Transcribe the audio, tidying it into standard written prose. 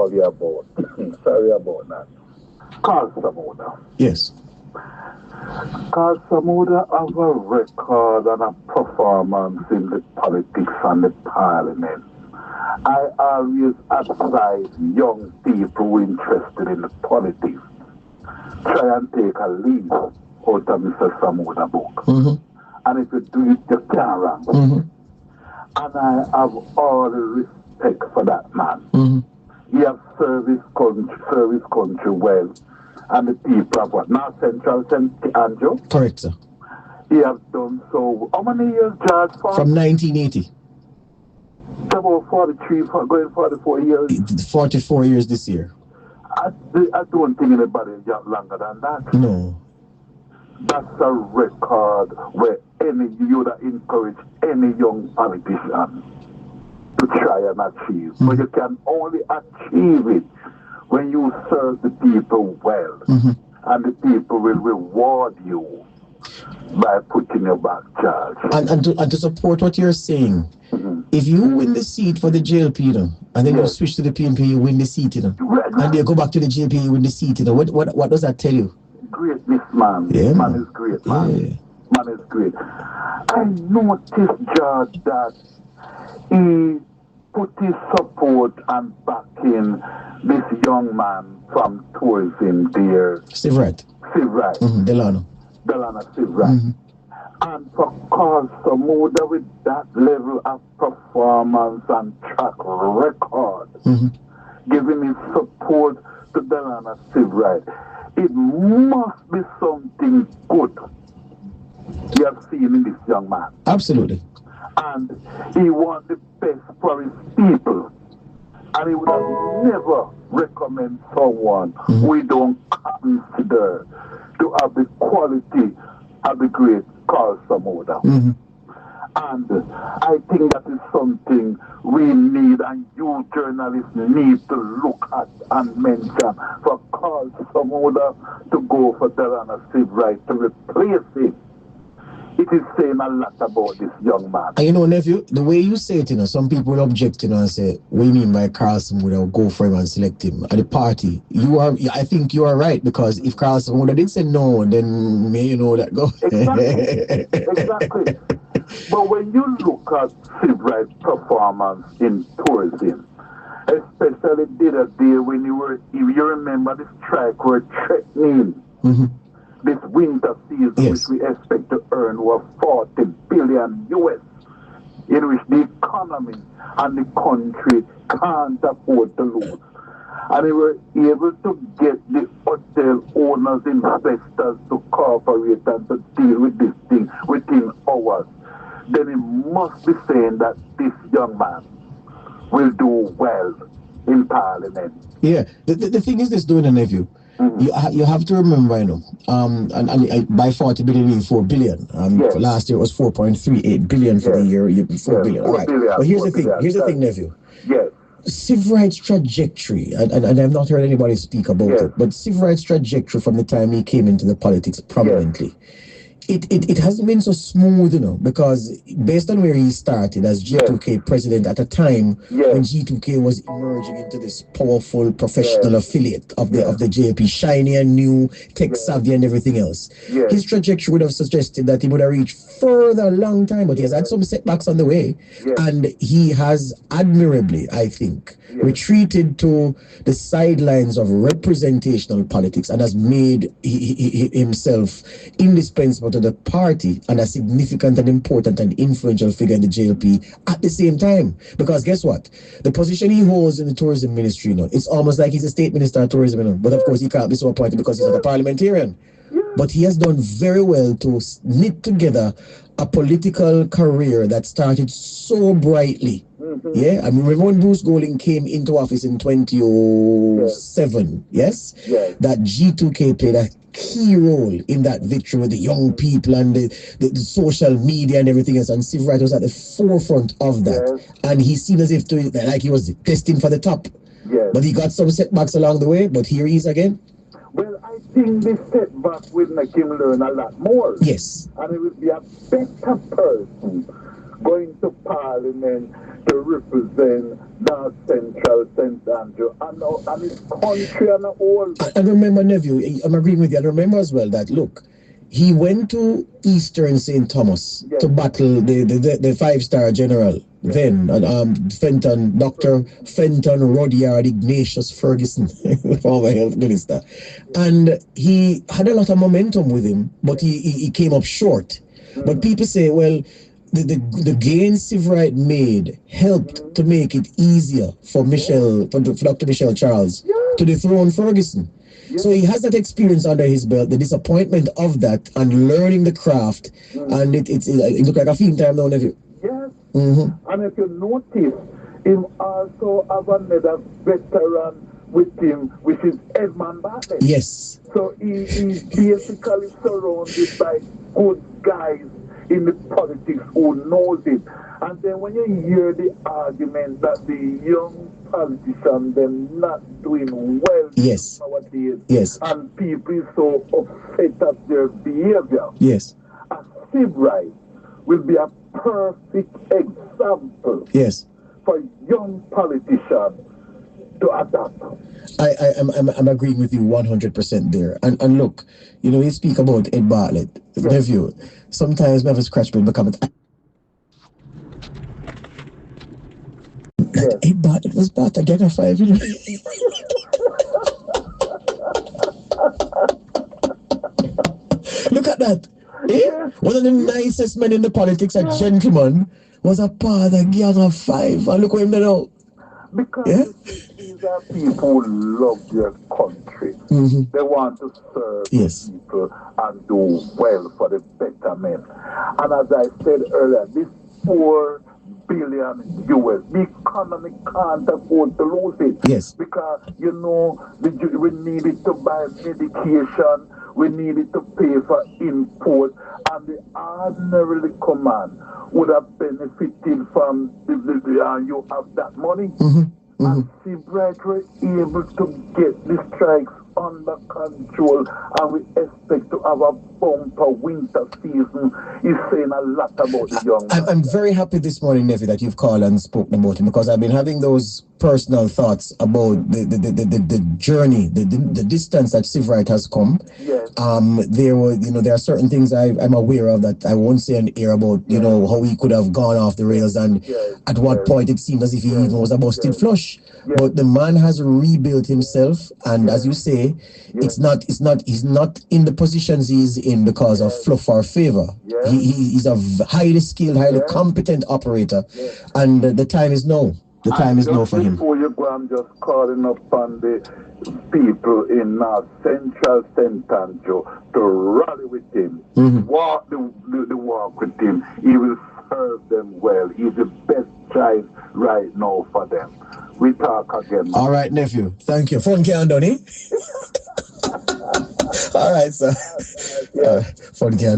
call you about. Sorry about that. Karl Samuda. Yes. Karl Samuda have a record and a performance in the politics and the parliament. I always advise young people interested in the politics try and take a leaf out of Mr. Samuda book. And if you do it, you can't wrong. And I have all the respect for that man. He has service country well. And the people of what? Now Central St. Andrew? Correct, sir. He has done so. How many years, George? From 1980. About 43, going 44 years. 44 years this year. I don't think anybody is longer than that. No. That's a record where you would encourage any young politician to try and achieve. But you can only achieve it when you serve the people well. And the people will reward you by putting you back charge. And to support what you're saying, if you win the seat for the JLP, you know, and then you switch to the PNP, you win the seat, you know, and you go back to the JLP, you win the seat, you know, what does that tell you? Greatness, man. Yeah, man is great, man. Yeah. Man is great. I noticed, George, that he put his support and backing this young man from tourism there. Seiveright. Delano Seiveright. And for Karl Samuda with that level of performance and track record, giving his support to Delano Seiveright, it must be something good you have seen in this young man. Absolutely. And he wants the best for his people. And he would have never recommend someone we don't consider to have the quality of the great Karl Samuda. And I think that is something we need and you journalists need to look at and mention for Karl Samuda to go for Delano Seiveright to replace him. It is saying a lot about this young man. And you know, nephew, the way you say it, you know, some people will object, you know, and say, what do you mean by Karl Samuda? Go for him and select him at the party. I think you are right, because if Karl Samuda did say no, then may you know that go. Exactly. But when you look at Seiveright's performance in tourism, especially the other day when if you remember the strike were threatening this winter season, which we expect to earn over 40 billion US, in which the economy and the country can't afford to lose. And they were able to get the hotel owners, investors to cooperate and to deal with this thing within hours. Then it must be saying that this young man will do well in Parliament. Yeah, the thing is this, doing a nephew. You have to remember, you know, and by 40 billion, you mean 4 billion. Last year it was 4.38 billion for the year, 4 billion. All right. But here's the thing, nephew. Yes. Seiveright's trajectory, and I've not heard anybody speak about it, but Seiveright's trajectory from the time he came into the politics prominently, it hasn't been so smooth, you know, because based on where he started as G2K president at a time when G2K was emerging into this powerful professional affiliate of the JP, shiny and new, tech savvy and everything else. His trajectory would have suggested that he would have reached further a long time, but he has had some setbacks on the way, and he has admirably, I think, retreated to the sidelines of representational politics and has made himself indispensable to the party and a significant and important and influential figure in the JLP at the same time. Because guess what? The position he holds in the tourism ministry, you know, it's almost like he's a state minister of tourism, you know, but of course he can't be so appointed because he's not a parliamentarian. But he has done very well to knit together a political career that started so brightly. I mean, remember when Bruce Golding came into office in 2007, that G2K played a key role in that victory with the young people and the social media and everything else, and Seiveright was at the forefront of that, and he seemed as if like he was destined for the top, but he got some setbacks along the way, but here he is again. Well, I think this setback will make him learn a lot more. Yes. And he will be a better person going to Parliament to represent North Central St. Andrew and his country and all. I remember, nephew, I'm agreeing with you. I remember as well that, look, he went to Eastern St. Thomas to battle the five-star general then, Fenton, Dr. Fenton Rudyard Ignatius Ferguson, former health minister. And he had a lot of momentum with him, but he came up short. But people say, well, the gains Seiveright made helped to make it easier for Dr. Michelle Charles to dethrone Ferguson. So he has that experience under his belt, the disappointment of that, and learning the craft, and it looks like a film time now, nephew. Yes. And if you notice, him also have another veteran with him, which is Edmund Bartlett. Yes. So he's basically surrounded by good guys in the politics who knows it. And then when you hear the argument that the young politicians, they're not doing well nowadays, and people is so upset at their behavior, a Seiveright will be a perfect example for young politicians to adapt. I'm agreeing with you 100% there. And look, you speak about Ed Bartlett, nephew. Sometimes I have a scratch and become Ed Bartlett was part of Ghetto 5, Look at that. One of the nicest men in the politics, a gentleman, was a part of Ghetto 5. And look what him did now. Because these are people who love their country. They want to serve people and do well for the betterment. And as I said earlier, this 4 billion US, the economy can't afford to lose it. Because, we need it to buy medication, we need it to pay for import, and the ordinary command would have benefited from you have that money. And Seiveright were able to get the strikes under control, and we expect to have a bumper winter season. He's saying a lot about the young man. I'm very happy this morning, nephew, that you've called and spoken about him, because I've been having those personal thoughts about the journey, the distance that Seiveright has come. There are certain things I'm aware of that I won't say on air about, how he could have gone off the rails, and at what point it seemed as if he even was a busted flush. But the man has rebuilt himself, and as you say, he's not in the positions he's in because of fluff or favor. He's a highly skilled, highly competent operator, and the time is now. The time is now for him. Before you go, I'm just calling upon the people in Central St. Andrew to rally with him, walk the walk with him. He will serve them well. He's the best choice right now for them. We talk again. All right, nephew. Thank you. Phone can done, All right, sir. Phone can